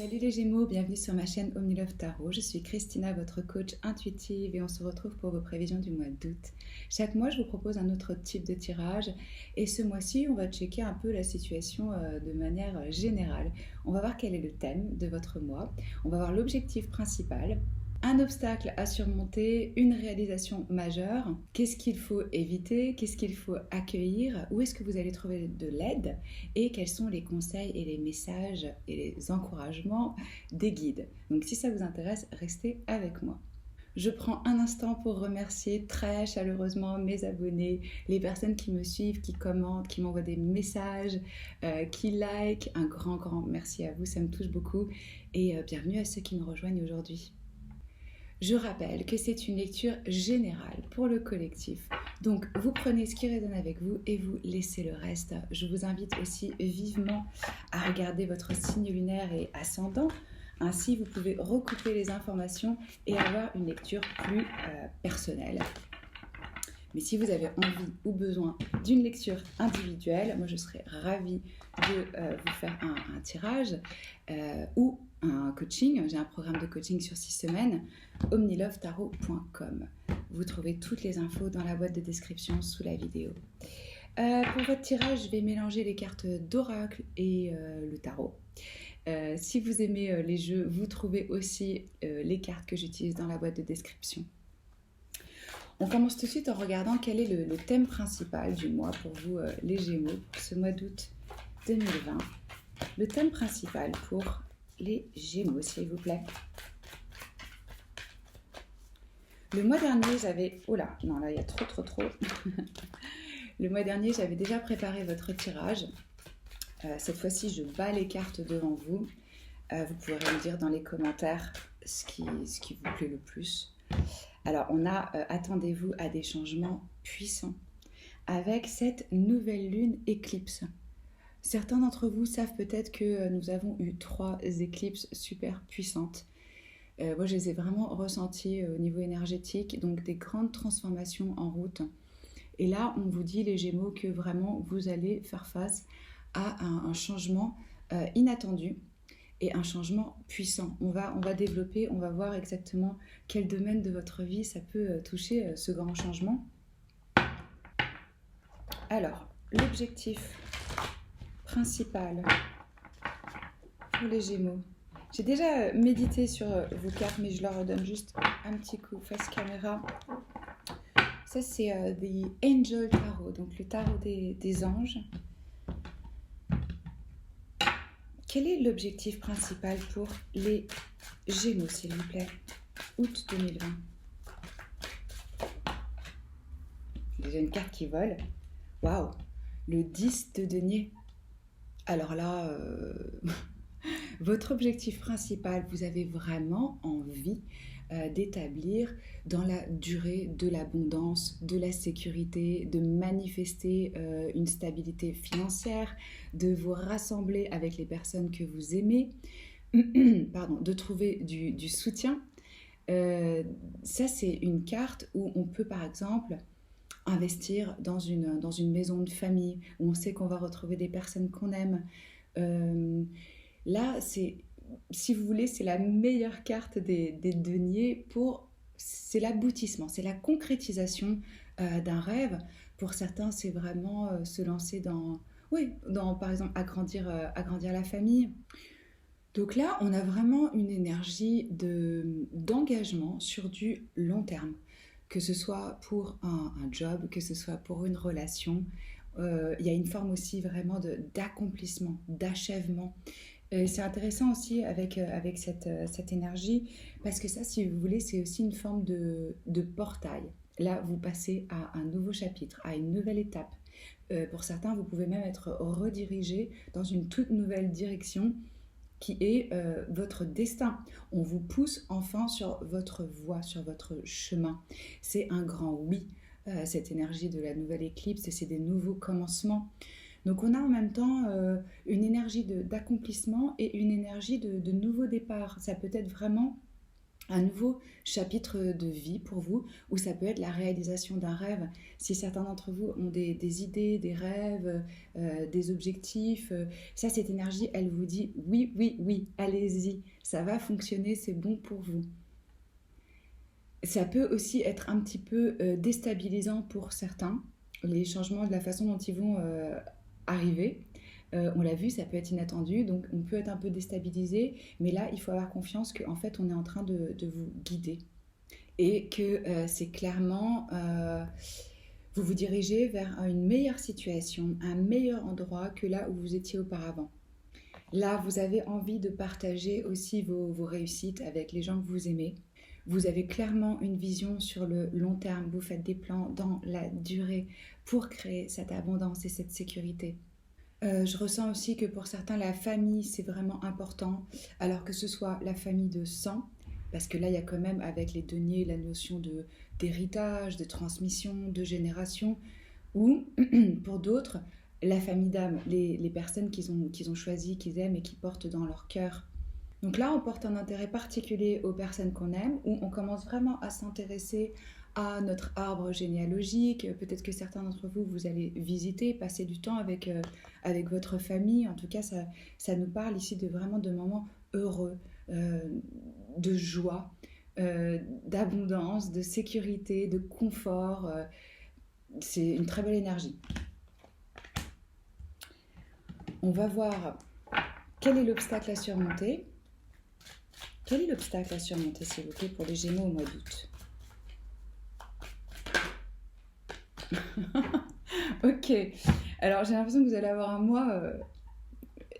Salut les Gémeaux, bienvenue sur ma chaîne OmniLove Tarot. Je suis Christina, votre coach intuitive et on se retrouve pour vos prévisions du mois d'août. Chaque mois, je vous propose un autre type de tirage et ce mois-ci, on va checker un peu la situation de manière générale. On va voir quel est le thème de votre mois, on va voir l'objectif principal, un obstacle à surmonter, une réalisation majeure, qu'est-ce qu'il faut éviter, qu'est-ce qu'il faut accueillir, où est-ce que vous allez trouver de l'aide et quels sont les conseils et les messages et les encouragements des guides. Donc si ça vous intéresse, restez avec moi. Je prends un instant pour remercier très chaleureusement mes abonnés, les personnes qui me suivent, qui commentent, qui m'envoient des messages, qui like. Un grand merci à vous, ça me touche beaucoup et bienvenue à ceux qui nous rejoignent aujourd'hui. Je rappelle que c'est une lecture générale pour le collectif. Donc, vous prenez ce qui résonne avec vous et vous laissez le reste. Je vous invite aussi vivement à regarder votre signe lunaire et ascendant. Ainsi, vous pouvez recouper les informations et avoir une lecture plus personnelle. Mais si vous avez envie ou besoin d'une lecture individuelle, moi je serais ravie de vous faire un tirage ou un coaching. J'ai un programme de coaching sur 6 semaines, omnilovetarot.com. Vous trouvez toutes les infos dans la boîte de description sous la vidéo. Pour votre tirage, je vais mélanger les cartes d'oracle et le tarot. Si vous aimez les jeux, vous trouvez aussi les cartes que j'utilise dans la boîte de description. On commence tout de suite en regardant quel est le thème principal du mois pour vous, les Gémeaux, pour ce mois d'août 2020. Le thème principal pour les Gémeaux, s'il vous plaît. Le mois dernier, j'avais... Oh là, non, là, il y a trop. Le mois dernier, j'avais déjà préparé votre tirage. Cette fois-ci, je bats les cartes devant vous. Vous pourrez me dire dans les commentaires ce qui vous plaît le plus. Alors, on a, attendez-vous à des changements puissants avec cette nouvelle lune éclipse. Certains d'entre vous savent peut-être que nous avons eu 3 éclipses super puissantes. Moi, je les ai vraiment ressenties au niveau énergétique, donc des grandes transformations en route. Et là, on vous dit, les Gémeaux, que vraiment, vous allez faire face à un changement inattendu. Et un changement puissant. On va développer, on va voir exactement quel domaine de votre vie ça peut toucher ce grand changement. Alors, l'objectif principal pour les Gémeaux. J'ai déjà médité sur vos cartes, mais je leur redonne juste un petit coup face caméra. Ça, c'est The Angel Tarot, donc le tarot des anges. Quel est l'objectif principal pour les Gémeaux, s'il vous plaît, août 2020? J'ai déjà une carte qui vole. Waouh, le 10 de denier. Alors là, votre objectif principal, vous avez vraiment envie d'établir dans la durée de l'abondance, de la sécurité, de manifester une stabilité financière, de vous rassembler avec les personnes que vous aimez, de trouver du soutien. Ça, c'est une carte où on peut, par exemple, investir dans une maison de famille, où on sait qu'on va retrouver des personnes qu'on aime. Là, si vous voulez, c'est la meilleure carte des deniers c'est l'aboutissement, c'est la concrétisation d'un rêve. Pour certains, c'est vraiment se lancer dans, par exemple, agrandir la famille. Donc là, on a vraiment une énergie d'engagement sur du long terme, que ce soit pour un job, que ce soit pour une relation. Il y a une forme aussi vraiment d'accomplissement, d'achèvement. C'est intéressant aussi avec cette énergie, parce que ça, si vous voulez, c'est aussi une forme de portail. Là, vous passez à un nouveau chapitre, à une nouvelle étape. Pour certains, vous pouvez même être redirigé dans une toute nouvelle direction qui est votre destin. On vous pousse enfin sur votre voie, sur votre chemin. C'est un grand oui, cette énergie de la nouvelle éclipse, c'est des nouveaux commencements. Donc on a en même temps une énergie d'accomplissement et une énergie de nouveau départ. Ça peut être vraiment un nouveau chapitre de vie pour vous, où ça peut être la réalisation d'un rêve. Si certains d'entre vous ont des idées, des rêves, des objectifs, ça, cette énergie, elle vous dit oui, oui, oui, allez-y, ça va fonctionner, c'est bon pour vous. Ça peut aussi être un petit peu déstabilisant pour certains, les changements de la façon dont ils vont arriver. On l'a vu, ça peut être inattendu, donc on peut être un peu déstabilisé, mais là, il faut avoir confiance qu'en fait, on est en train de vous guider et que c'est clairement, vous vous dirigez vers une meilleure situation, un meilleur endroit que là où vous étiez auparavant. Là, vous avez envie de partager aussi vos réussites avec les gens que vous aimez. Vous avez clairement une vision sur le long terme, vous faites des plans dans la durée pour créer cette abondance et cette sécurité. Je ressens aussi que pour certains, la famille, c'est vraiment important, alors que ce soit la famille de sang, parce que là, il y a quand même avec les deniers la notion d'héritage, de transmission, de génération, ou pour d'autres, la famille d'âme, les personnes qu'ils ont choisies, qu'ils aiment et qui portent dans leur cœur. Donc là, on porte un intérêt particulier aux personnes qu'on aime, où on commence vraiment à s'intéresser à notre arbre généalogique. Peut-être que certains d'entre vous, vous allez visiter, passer du temps avec votre famille. En tout cas, ça nous parle ici de vraiment de moments heureux, euh, de joie, d'abondance, de sécurité, de confort. C'est une très belle énergie. On va voir quel est l'obstacle à surmonter. Quel est l'obstacle à surmonter, s'il vous plaît, pour les Gémeaux au mois d'août? Ok, alors j'ai l'impression que vous allez avoir un mois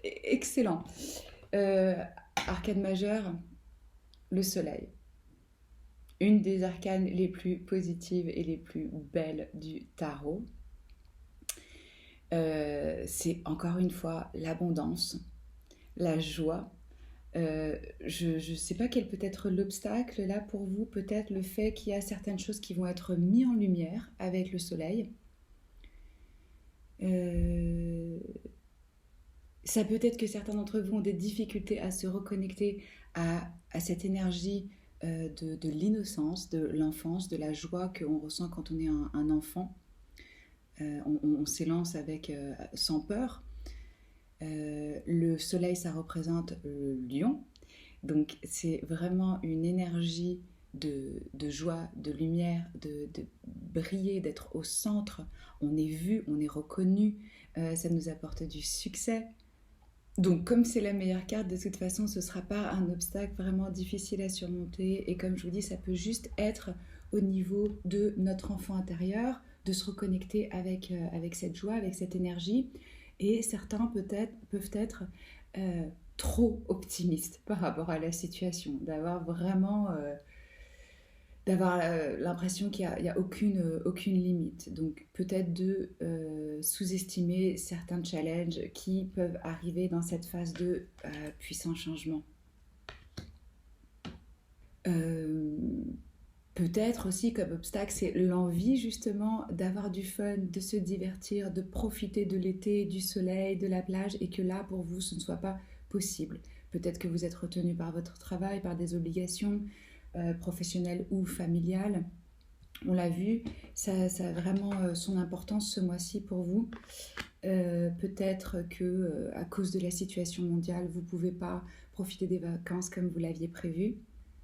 excellent. Arcane majeure, le soleil. Une des arcanes les plus positives et les plus belles du tarot. C'est encore une fois l'abondance, la joie. Je ne sais pas quel peut être l'obstacle là pour vous, peut-être le fait qu'il y a certaines choses qui vont être mises en lumière avec le soleil. Ça peut être que certains d'entre vous ont des difficultés à se reconnecter à cette énergie de l'innocence, de l'enfance, de la joie qu'on ressent quand on est un enfant. On s'élance avec sans peur. Le soleil, ça représente le lion. Donc c'est vraiment une énergie de joie, de lumière, de briller, d'être au centre. On est vu, on est reconnu, ça nous apporte du succès. Donc comme c'est la meilleure carte, de toute façon, ce ne sera pas un obstacle vraiment difficile à surmonter. Et comme je vous dis, ça peut juste être au niveau de notre enfant intérieur, de se reconnecter avec cette joie, avec cette énergie. Et certains peut-être peuvent être trop optimistes par rapport à la situation, d'avoir vraiment l'impression qu'il n'y a aucune limite. Donc peut-être de sous-estimer certains challenges qui peuvent arriver dans cette phase de puissant changement. Peut-être aussi comme obstacle, c'est l'envie justement d'avoir du fun, de se divertir, de profiter de l'été, du soleil, de la plage, et que là, pour vous, ce ne soit pas possible. Peut-être que vous êtes retenu par votre travail, par des obligations professionnelles ou familiales. On l'a vu, ça a vraiment son importance ce mois-ci pour vous. Peut-être que à cause de la situation mondiale, vous ne pouvez pas profiter des vacances comme vous l'aviez prévu.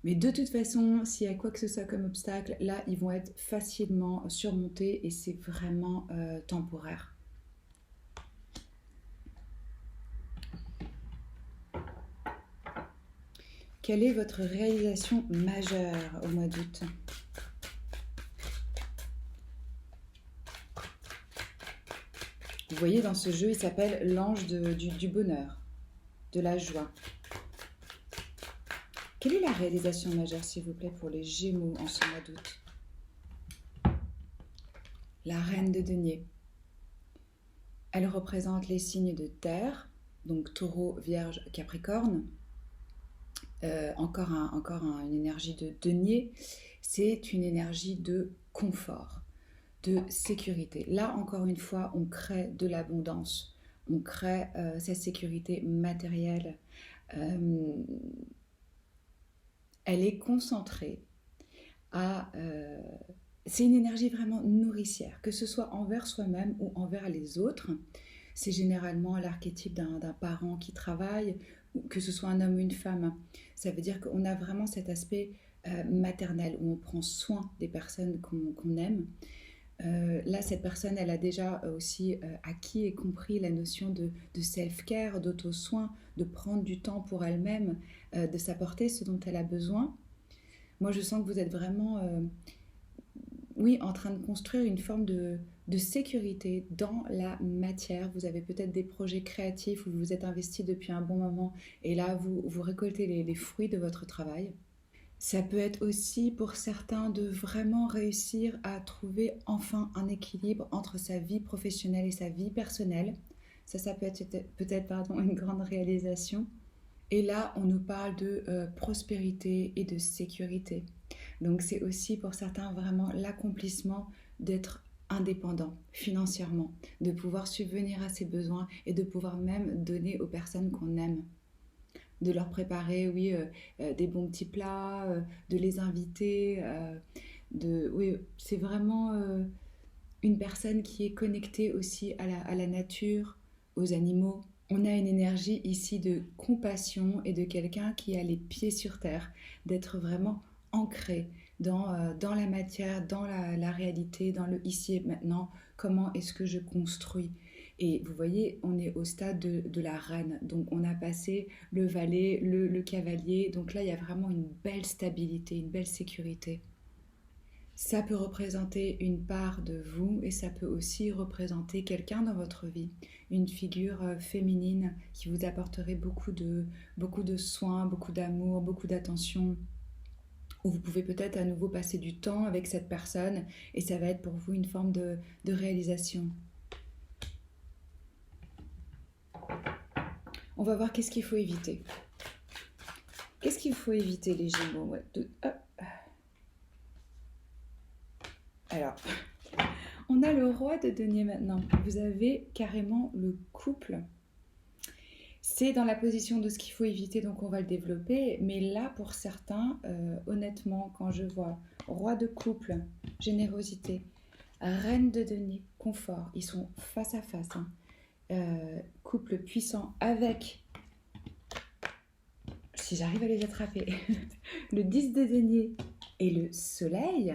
Mais de toute façon, s'il y a quoi que ce soit comme obstacle, là, ils vont être facilement surmontés et c'est vraiment temporaire. Quelle est votre réalisation majeure au mois d'août ? Vous voyez, dans ce jeu, il s'appelle l'ange du bonheur, de la joie. Quelle est la réalisation majeure, s'il vous plaît, pour les Gémeaux en ce mois d'août ? La reine de denier. Elle représente les signes de terre, donc taureau, vierge, capricorne. Encore une énergie de denier. C'est une énergie de confort, de sécurité. Là, encore une fois, on crée de l'abondance. On crée cette sécurité matérielle. elle est concentrée à... c'est une énergie vraiment nourricière, que ce soit envers soi-même ou envers les autres. C'est généralement l'archétype d'un parent qui travaille, ou que ce soit un homme ou une femme. Ça veut dire qu'on a vraiment cet aspect maternel, où on prend soin des personnes qu'on aime. Là, cette personne, elle a déjà aussi acquis et compris la notion de self-care, d'auto-soin, de prendre du temps pour elle-même, de s'apporter ce dont elle a besoin. Moi, je sens que vous êtes vraiment, oui, en train de construire une forme de sécurité dans la matière. Vous avez peut-être des projets créatifs où vous vous êtes investi depuis un bon moment et là, vous récoltez les fruits de votre travail. Ça peut être aussi pour certains de vraiment réussir à trouver enfin un équilibre entre sa vie professionnelle et sa vie personnelle. Ça peut être peut-être une grande réalisation. Et là, on nous parle de prospérité et de sécurité. Donc c'est aussi pour certains vraiment l'accomplissement d'être indépendant financièrement, de pouvoir subvenir à ses besoins et de pouvoir même donner aux personnes qu'on aime, de leur préparer, oui, des bons petits plats, de les inviter. Oui, c'est vraiment une personne qui est connectée aussi à la nature, aux animaux. On a une énergie ici de compassion et de quelqu'un qui a les pieds sur terre, d'être vraiment ancré dans la matière, dans la réalité, dans le ici et maintenant. Comment est-ce que je construis? Et vous voyez, on est au stade de la reine. Donc on a passé le valet, le cavalier. Donc là, il y a vraiment une belle stabilité, une belle sécurité. Ça peut représenter une part de vous et ça peut aussi représenter quelqu'un dans votre vie, une figure féminine qui vous apporterait beaucoup de soins, beaucoup d'amour, beaucoup d'attention. Ou vous pouvez peut-être à nouveau passer du temps avec cette personne et ça va être pour vous une forme de réalisation. On va voir qu'est-ce qu'il faut éviter. Qu'est-ce qu'il faut éviter les Gémeaux? Alors, on a le roi de denier maintenant. Vous avez carrément le couple. C'est dans la position de ce qu'il faut éviter, donc on va le développer. Mais là, pour certains, honnêtement, quand je vois roi de couple, générosité, reine de denier, confort, ils sont face à face. Couple puissant avec, si j'arrive à les attraper, le 10 de denier et le soleil.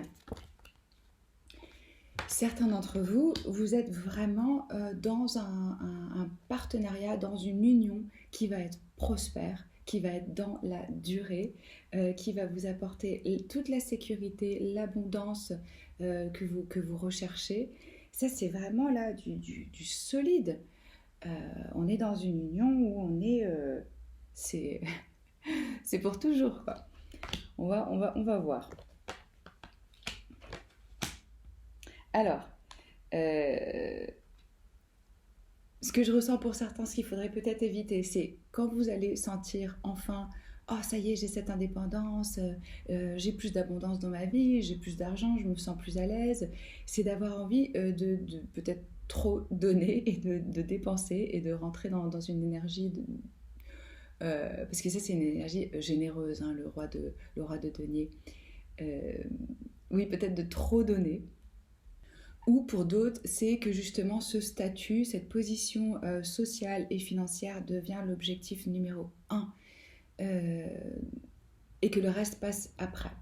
Certains d'entre vous, vous êtes vraiment dans un partenariat, dans une union qui va être prospère, qui va être dans la durée, qui va vous apporter toute la sécurité, l'abondance que vous recherchez. Ça, c'est vraiment là du solide. On est dans une union où on est... c'est pour toujours, quoi. On va voir. Alors, ce que je ressens pour certains, ce qu'il faudrait peut-être éviter, c'est quand vous allez sentir enfin, oh ça y est, j'ai cette indépendance, j'ai plus d'abondance dans ma vie, j'ai plus d'argent, je me sens plus à l'aise, c'est d'avoir envie de peut-être trop donner et de dépenser et de rentrer dans une énergie parce que ça c'est une énergie généreuse, hein, le roi de denier. Oui, peut-être de trop donner. Ou pour d'autres, c'est que justement ce statut, cette position sociale et financière devient l'objectif numéro un et que le reste passe après.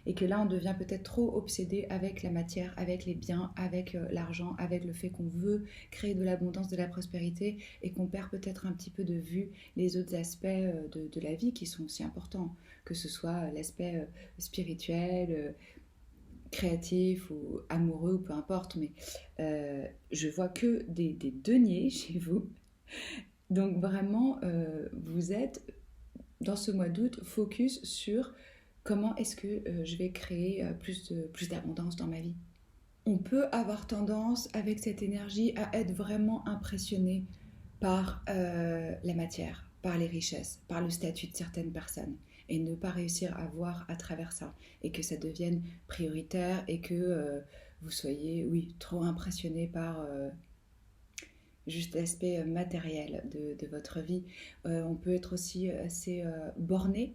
Et que là, on devient peut-être trop obsédé avec la matière, avec les biens, avec l'argent, avec le fait qu'on veut créer de l'abondance, de la prospérité et qu'on perd peut-être un petit peu de vue les autres aspects de la vie qui sont aussi importants, que ce soit l'aspect spirituel, créatif ou amoureux ou peu importe, mais je vois que des deniers chez vous. Donc vraiment, vous êtes dans ce mois d'août focus sur comment est-ce que je vais créer plus d'abondance dans ma vie. On peut avoir tendance avec cette énergie à être vraiment impressionné par la matière, par les richesses, par le statut de certaines personnes et ne pas réussir à voir à travers ça et que ça devienne prioritaire et que vous soyez, oui, trop impressionné par juste l'aspect matériel de votre vie. On peut être aussi assez borné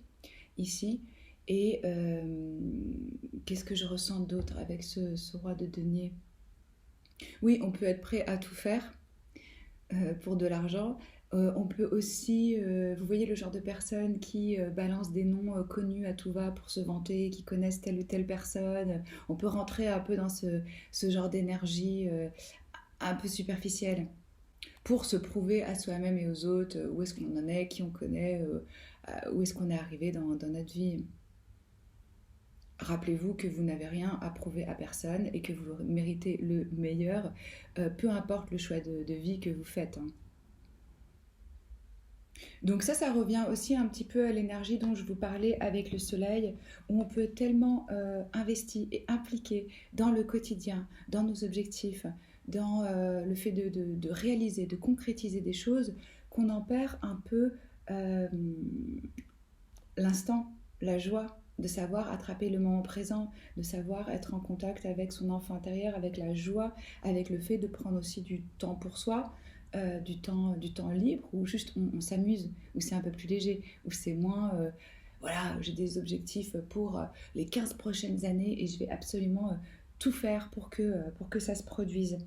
ici Et qu'est-ce que je ressens d'autre avec ce roi de denier? Oui, on peut être prêt à tout faire pour de l'argent. On peut aussi, vous voyez le genre de personnes qui balancent des noms connus à tout va pour se vanter, qui connaissent telle ou telle personne. On peut rentrer un peu dans ce genre d'énergie un peu superficielle pour se prouver à soi-même et aux autres où est-ce qu'on en est, qui on connaît, où est-ce qu'on est arrivé dans notre vie. Rappelez-vous que vous n'avez rien à prouver à personne et que vous méritez le meilleur, peu importe le choix de vie que vous faites, hein. Donc ça revient aussi un petit peu à l'énergie dont je vous parlais avec le soleil, où on peut être tellement investi et impliqué dans le quotidien, dans nos objectifs, dans le fait de réaliser, de concrétiser des choses, qu'on en perd un peu euh, l'instant, la joie de savoir attraper le moment présent, de savoir être en contact avec son enfant intérieur, avec la joie, avec le fait de prendre aussi du temps pour soi, du temps libre, où juste on s'amuse, où c'est un peu plus léger, où c'est moins voilà, j'ai des objectifs pour les 15 prochaines années et je vais absolument tout faire pour que ça se produise.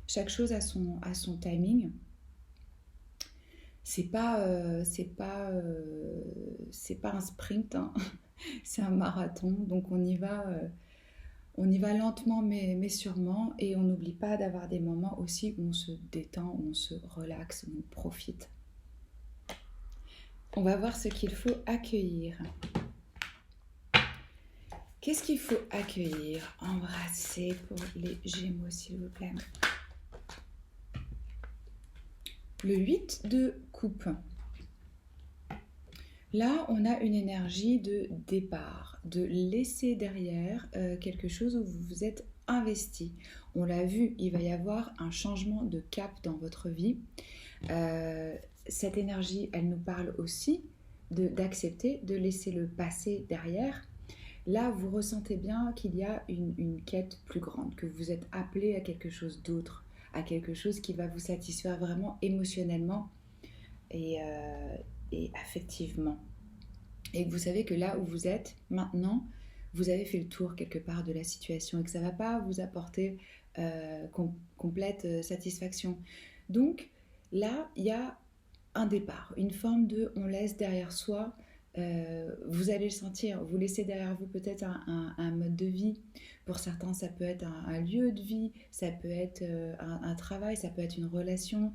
Chaque chose a son timing. C'est pas un sprint, hein. C'est un marathon, donc on y va lentement mais sûrement, et on n'oublie pas d'avoir des moments aussi où on se détend, où on se relaxe, où on profite. On va voir ce qu'il faut accueillir. Qu'est-ce qu'il faut accueillir, embrasser pour les Gémeaux, s'il vous plaît? Le 8 de coupe. Là, on a une énergie de départ, de laisser derrière quelque chose où vous vous êtes investi. On l'a vu, il va y avoir un changement de cap dans votre vie. Cette énergie, elle nous parle aussi d'accepter, de laisser le passé derrière. Là, vous ressentez bien qu'il y a une quête plus grande, que vous êtes appelé à quelque chose d'autre, à quelque chose qui va vous satisfaire vraiment émotionnellement et affectivement. Et que vous savez que là où vous êtes maintenant, vous avez fait le tour quelque part de la situation et que ça ne va pas vous apporter complète satisfaction. Donc là, il y a un départ, une forme de on laisse derrière soi. Vous allez le sentir, vous laissez derrière vous peut-être un mode de vie. Pour certains, ça peut être un lieu de vie, ça peut être un travail, ça peut être une relation.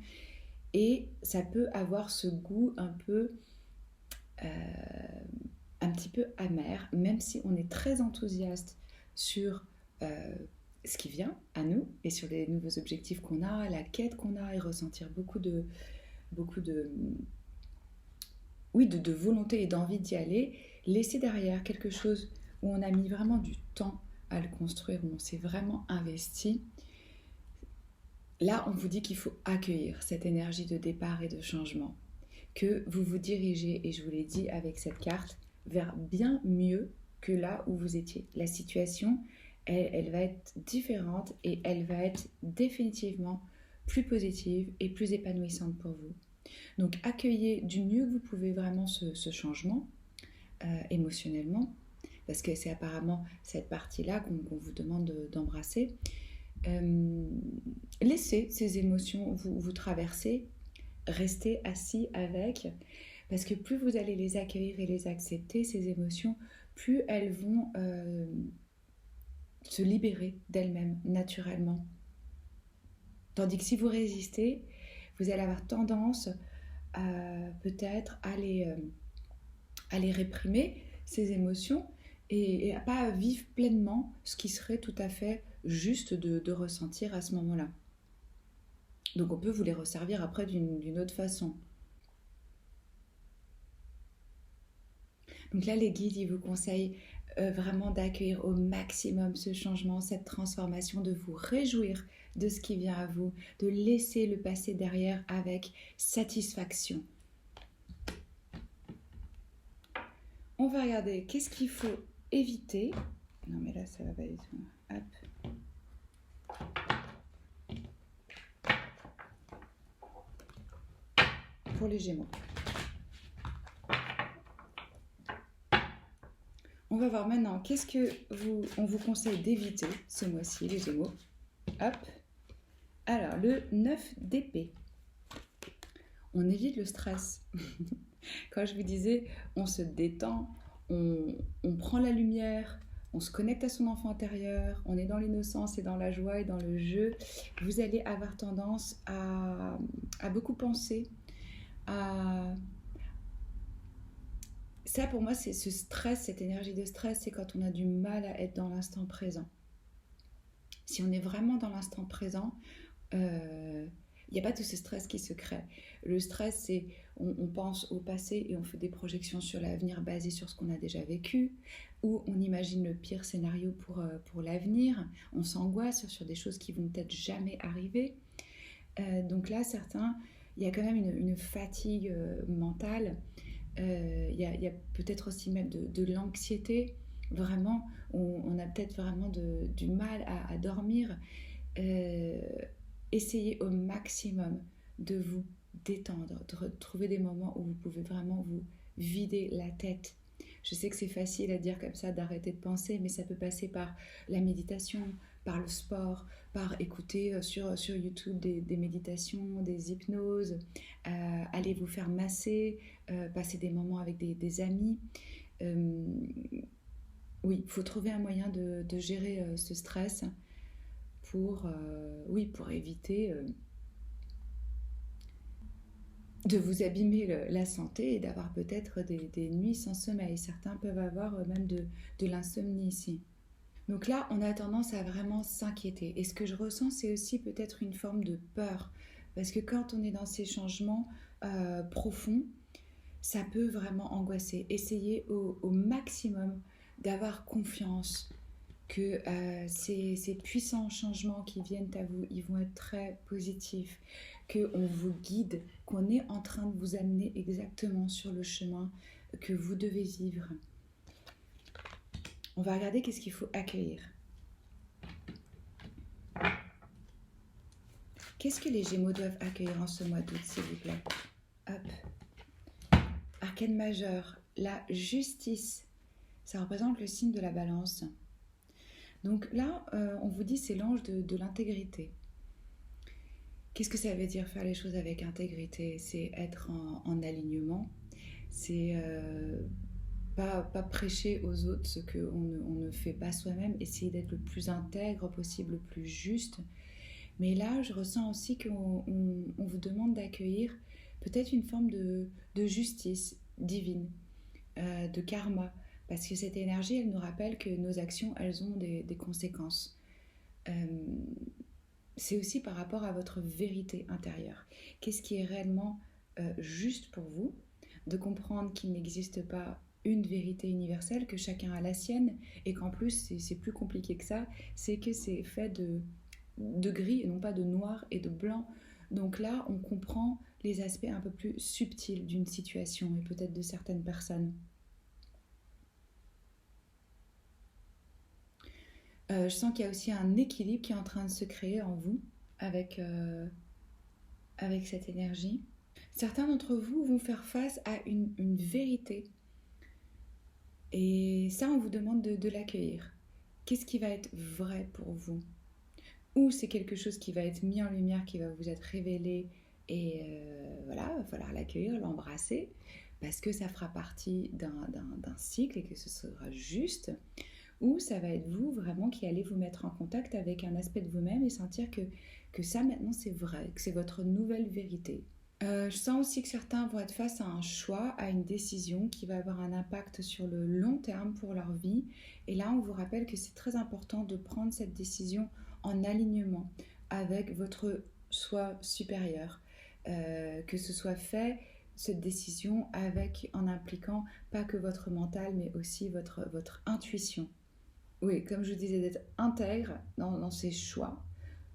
Et ça peut avoir ce goût un petit peu amer, même si on est très enthousiaste sur ce qui vient à nous et sur les nouveaux objectifs qu'on a, la quête qu'on a, et ressentir beaucoup de oui, de volonté et d'envie d'y aller, laisser derrière quelque chose où on a mis vraiment du temps à le construire, où on s'est vraiment investi. Là, on vous dit qu'il faut accueillir cette énergie de départ et de changement, que vous vous dirigez, et je vous l'ai dit avec cette carte, vers bien mieux que là où vous étiez. La situation, elle va être différente et elle va être définitivement plus positive et plus épanouissante pour vous. Donc accueillez du mieux que vous pouvez vraiment ce changement émotionnellement, parce que c'est apparemment cette partie-là qu'on vous demande d'embrasser. Laissez ces émotions vous traverser, restez assis avec, parce que plus vous allez les accueillir et les accepter, ces émotions, plus elles vont se libérer d'elles-mêmes naturellement. Tandis que si vous résistez, vous allez avoir tendance peut-être à les réprimer, ces émotions, et à pas vivre pleinement ce qui serait tout à fait juste de ressentir à ce moment-là. Donc on peut vous les resservir après d'une autre façon. Donc là, les guides, ils vous conseillent vraiment d'accueillir au maximum ce changement, cette transformation, de vous réjouir de ce qui vient à vous, de laisser le passé derrière avec satisfaction. On va regarder qu'est-ce qu'il faut éviter. Non mais là, ça va pas du tout. Hop. Pour les Gémeaux. On va voir maintenant, qu'est-ce que on vous conseille d'éviter ce mois-ci, les Gémeaux. Hop. Alors, le 9 d'épée. On évite le stress. Quand je vous disais, on se détend, on prend la lumière, on se connecte à son enfant intérieur, on est dans l'innocence et dans la joie et dans le jeu, vous allez avoir tendance à beaucoup penser, Ça, pour moi, c'est ce stress, cette énergie de stress, c'est quand on a du mal à être dans l'instant présent. Si on est vraiment dans l'instant présent, il n'y a pas tout ce stress qui se crée. Le stress, c'est on pense au passé et on fait des projections sur l'avenir basées sur ce qu'on a déjà vécu, ou on imagine le pire scénario pour l'avenir, on s'angoisse sur des choses qui vont peut-être jamais arriver. Donc là, il y a quand même une fatigue mentale. Il y a peut-être aussi même de l'anxiété. Vraiment, on a peut-être vraiment du mal à dormir. Essayez au maximum de vous détendre, de trouver des moments où vous pouvez vraiment vous vider la tête. Je sais que c'est facile à dire comme ça, d'arrêter de penser, mais ça peut passer par la méditation, par le sport, par écouter sur YouTube des méditations, des hypnoses, aller vous faire masser, passer des moments avec des amis. Oui, il faut trouver un moyen de gérer ce stress pour éviter de vous abîmer la santé et d'avoir peut-être des nuits sans sommeil. Certains peuvent avoir même de l'insomnie ici. Donc là, on a tendance à vraiment s'inquiéter. Et ce que je ressens, c'est aussi peut-être une forme de peur. Parce que quand on est dans ces changements profonds, ça peut vraiment angoisser. Essayez au maximum d'avoir confiance que ces puissants changements qui viennent à vous, ils vont être très positifs, qu'on vous guide, qu'on est en train de vous amener exactement sur le chemin que vous devez vivre. On va regarder qu'est-ce qu'il faut accueillir. Qu'est-ce que les Gémeaux doivent accueillir en ce mois d'août, s'il vous plaît? Hop. Arcane majeur, la justice. Ça représente le signe de la balance. Donc là, on vous dit c'est l'ange de l'intégrité. Qu'est-ce que ça veut dire faire les choses avec intégrité? C'est être en alignement, c'est pas prêcher aux autres ce qu'on ne fait pas soi-même, essayer d'être le plus intègre possible, le plus juste. Mais là, je ressens aussi qu'on vous demande d'accueillir peut-être une forme de justice divine, de karma. Parce que cette énergie, elle nous rappelle que nos actions, elles ont des conséquences. C'est aussi par rapport à votre vérité intérieure. Qu'est-ce qui est réellement juste pour vous? De comprendre qu'il n'existe pas une vérité universelle, que chacun a la sienne, et qu'en plus, c'est plus compliqué que ça, c'est que c'est fait de gris, et non pas de noir et de blanc. Donc là, on comprend les aspects un peu plus subtils d'une situation, et peut-être de certaines personnes. Je sens qu'il y a aussi un équilibre qui est en train de se créer en vous avec cette énergie. Certains d'entre vous vont faire face à une vérité. Et ça, on vous demande de l'accueillir. Qu'est-ce qui va être vrai pour vous? Ou c'est quelque chose qui va être mis en lumière, qui va vous être révélé. Et voilà, il va falloir l'accueillir, l'embrasser, parce que ça fera partie d'un cycle et que ce sera juste. Ou ça va être vous vraiment qui allez vous mettre en contact avec un aspect de vous-même et sentir que ça maintenant c'est vrai, que c'est votre nouvelle vérité. Je sens aussi que certains vont être face à un choix, à une décision qui va avoir un impact sur le long terme pour leur vie. Et là, on vous rappelle que c'est très important de prendre cette décision en alignement avec votre soi supérieur. Que ce soit fait, cette décision, en impliquant pas que votre mental, mais aussi votre intuition. Oui, comme je vous disais, d'être intègre dans ses choix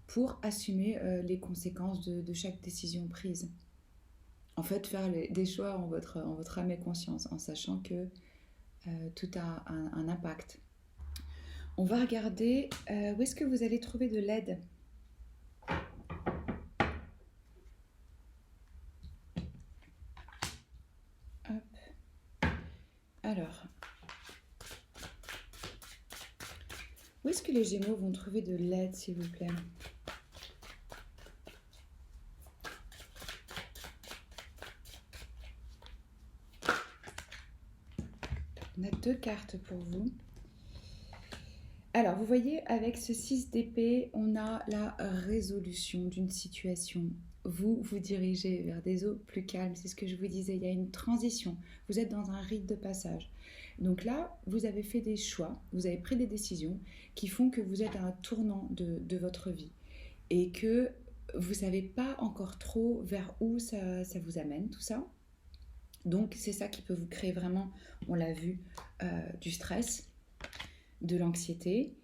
pour assumer les conséquences de chaque décision prise. En fait, faire des choix en votre âme et conscience, en sachant que tout a un impact. On va regarder où est-ce que vous allez trouver de l'aide. Hop. Alors, que les Gémeaux vont trouver de l'aide, s'il vous plaît? On a 2 cartes pour vous. Alors, vous voyez, avec ce 6 d'épée, on a la résolution d'une situation. Vous vous dirigez vers des eaux plus calmes, c'est ce que je vous disais, il y a une transition. Vous êtes dans un rite de passage. Donc là, vous avez fait des choix, vous avez pris des décisions qui font que vous êtes à un tournant de votre vie et que vous ne savez pas encore trop vers où ça vous amène, tout ça. Donc, c'est ça qui peut vous créer vraiment, on l'a vu, du stress, de l'anxiété.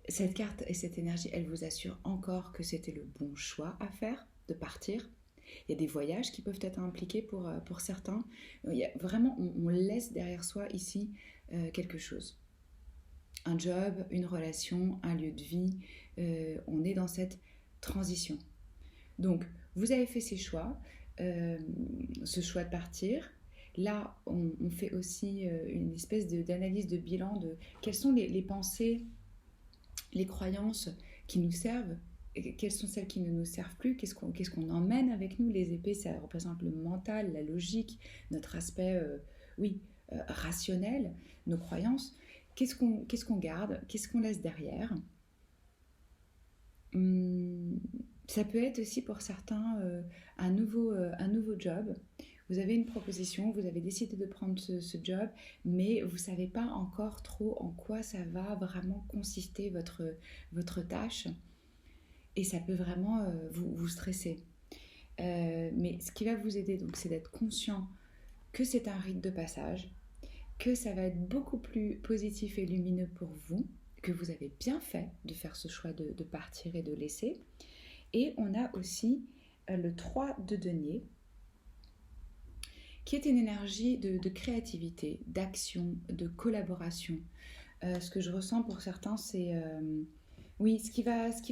Cette carte et cette énergie, elle vous assure encore que c'était le bon choix à faire, de partir. Il y a des voyages qui peuvent être impliqués pour certains. Il y a, vraiment, on laisse derrière soi ici quelque chose. Un job, une relation, un lieu de vie. On est dans cette transition. Donc, vous avez fait ces choix, ce choix de partir. Là, on fait aussi une espèce d'analyse de bilan de quelles sont les pensées, les croyances qui nous servent, et quelles sont celles qui ne nous servent plus, qu'est-ce qu'on emmène avec nous. Les épées, ça représente le mental, la logique, notre aspect, rationnel, nos croyances. Qu'est-ce qu'on garde, qu'est-ce qu'on laisse derrière. Ça peut être aussi pour certains un nouveau job. Vous avez une proposition, vous avez décidé de prendre ce job, mais vous ne savez pas encore trop en quoi ça va vraiment consister votre tâche. Et ça peut vraiment vous stresser. Mais ce qui va vous aider, donc, c'est d'être conscient que c'est un rite de passage, que ça va être beaucoup plus positif et lumineux pour vous, que vous avez bien fait de faire ce choix de partir et de laisser. Et on a aussi le 3 de denier, qui est une énergie de créativité, d'action, de collaboration. Ce que je ressens pour certains, c'est... oui, ce qui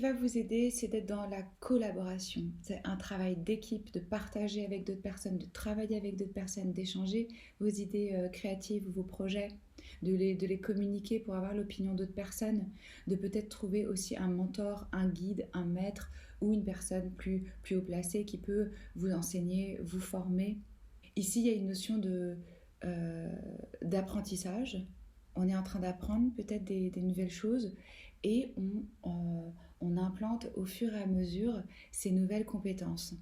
va vous aider, c'est d'être dans la collaboration. C'est un travail d'équipe, de partager avec d'autres personnes, de travailler avec d'autres personnes, d'échanger vos idées créatives, vos projets, de les communiquer pour avoir l'opinion d'autres personnes, de peut-être trouver aussi un mentor, un guide, un maître ou une personne plus haut placée qui peut vous enseigner, vous former. Ici, il y a une notion d'apprentissage. On est en train d'apprendre peut-être des nouvelles choses et on implante au fur et à mesure ces nouvelles compétences.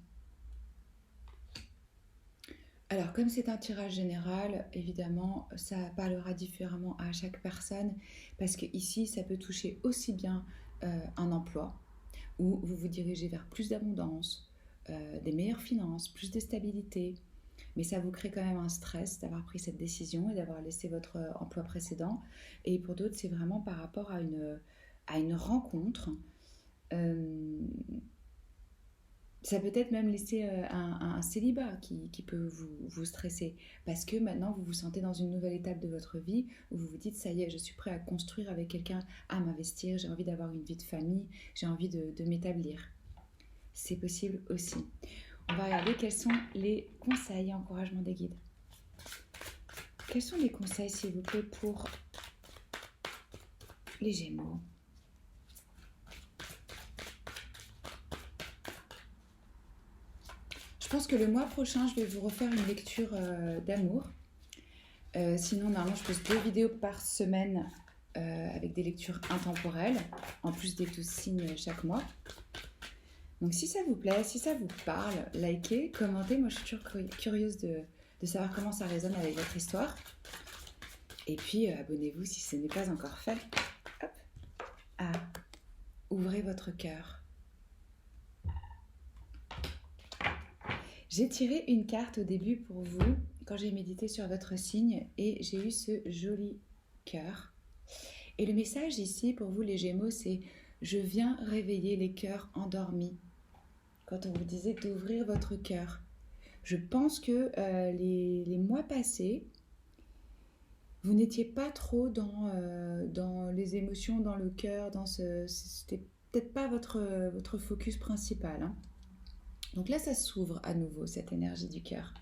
Alors, comme c'est un tirage général, évidemment, ça parlera différemment à chaque personne parce que ici, ça peut toucher aussi bien un emploi où vous vous dirigez vers plus d'abondance, des meilleures finances, plus de stabilité. Mais ça vous crée quand même un stress d'avoir pris cette décision et d'avoir laissé votre emploi précédent. Et pour d'autres, c'est vraiment par rapport à une rencontre. Ça peut être même laisser un célibat qui peut vous stresser. Parce que maintenant, vous vous sentez dans une nouvelle étape de votre vie où vous vous dites, ça y est, je suis prêt à construire avec quelqu'un, à m'investir, j'ai envie d'avoir une vie de famille, j'ai envie de m'établir. C'est possible aussi. On va regarder quels sont les conseils et encouragements des guides. Quels sont les conseils, s'il vous plaît, pour les Gémeaux? Je pense que le mois prochain, je vais vous refaire une lecture d'amour. Sinon, normalement, je pose 2 vidéos par semaine avec des lectures intemporelles, en plus des 12 signes chaque mois. Donc si ça vous plaît, si ça vous parle, likez, commentez. Moi, je suis toujours curieuse de savoir comment ça résonne avec votre histoire. Et puis, abonnez-vous si ce n'est pas encore fait. Hop. Ah, ouvrez votre cœur. J'ai tiré une carte au début pour vous, quand j'ai médité sur votre signe, et j'ai eu ce joli cœur. Et le message ici, pour vous les Gémeaux, c'est « Je viens réveiller les cœurs endormis ». Quand on vous disait d'ouvrir votre cœur. Je pense que les mois passés, vous n'étiez pas trop dans les émotions, dans le cœur, c'était peut-être pas votre focus principal. Hein. Donc là, ça s'ouvre à nouveau, cette énergie du cœur.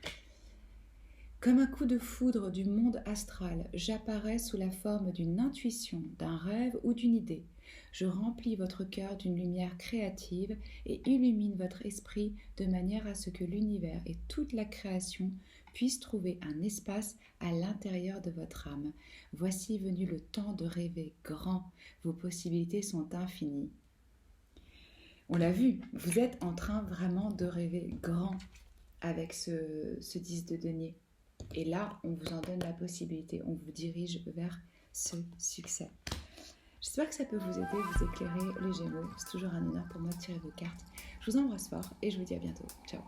Comme un coup de foudre du monde astral, j'apparais sous la forme d'une intuition, d'un rêve ou d'une idée. Je remplis votre cœur d'une lumière créative et illumine votre esprit de manière à ce que l'univers et toute la création puissent trouver un espace à l'intérieur de votre âme. Voici venu le temps de rêver grand. Vos possibilités sont infinies. On l'a vu, vous êtes en train vraiment de rêver grand avec ce 10 de denier. Et là, on vous en donne la possibilité, on vous dirige vers ce succès. J'espère que ça peut vous aider, vous éclairer les Gémeaux. C'est toujours un honneur pour moi de tirer vos cartes. Je vous embrasse fort et je vous dis à bientôt. Ciao.